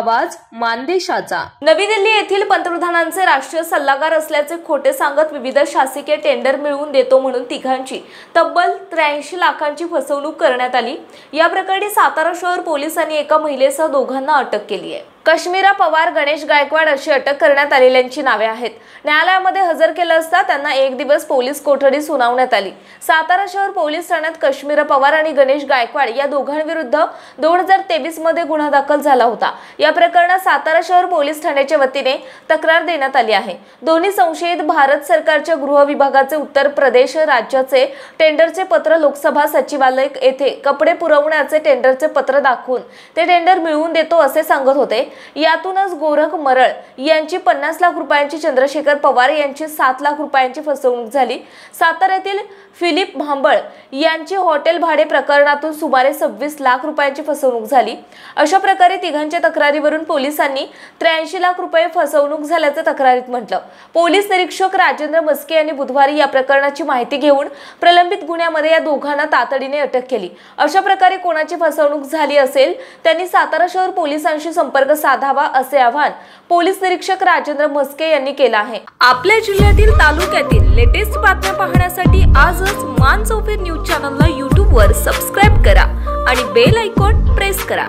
आवाज मानदेशाचा। नवी दिल्ली येथील पंतप्रधानांचे राष्ट्रीय सल्लागार असल्याचे खोटे सांगत विविध शासकीय टेंडर मिळवून देतो म्हणून तिघांची तब्बल 83 लाखांची फसवणूक करण्यात आली। या प्रकरणी सातारा शहर पोलिसांनी एका महिलेसह दोघांना अटक केली आहे। कश्मीरा पवार, गणेश गायकवाड अशी अटक करण्यात आलेल्यांची नावे आहेत। न्यायालयामध्ये हजर केलं असता त्यांना 1 दिवस पोलीस कोठडी सुनावण्यात आली। सातारा शहर पोलीस ठाण्यात कश्मीरा पवार आणि गणेश गायकवाड या दोघांविरुद्ध 2023 मध्ये गुन्हा दाखल झाला होता। या प्रकरणात सातारा शहर पोलीस ठाण्याच्या वतीने तक्रार देण्यात आली आहे। दोन्ही संशयित भारत सरकारच्या गृह विभागाचे उत्तर प्रदेश राज्याचे टेंडरचे पत्र लोकसभा सचिवालय येथे कपडे पुरवण्याचे टेंडरचे पत्र दाखवून ते टेंडर मिळवून देतो असे सांगत होते। यातूनच गोरख मरळ यांची 50 लाख रुपयांची, चंद्रशेखर पवार यांची 7 लाख रुपयांची फसवणूक झाली। साताऱ्यातील फिलिप भांबळ यांची हॉटेल भाडे प्रकरणातून सुमारे 26 लाख रुपयांची फसवणूक झाली। अशा प्रकारे तिघांच्या तक्रारीवरून पोलिसांनी 83 लाख रुपये फसवणूक झाल्याचे तक्रारीत म्हटलं। पोलीस निरीक्षक राजेंद्र मस्के यांनी बुधवारी या प्रकरणाची माहिती घेऊन प्रलंबित गुन्ह्यामध्ये या दोघांना तातडीने अटक केली। अशा प्रकारे कोणाची फसवणूक झाली असेल त्यांनी सातारा शहर पोलिसांशी संपर्क साधावा असे आवाहन पोलीस निरीक्षक राजेंद्र मस्के यांनी केले आहे। आपल्या जिल्ह्यातील तालुक्यातील लेटेस्ट बातम्या पाहण्यासाठी आजच मान चौफेर न्यूज चॅनलला YouTube वर सबस्क्राइब करा आणि बेल आयकॉन प्रेस करा।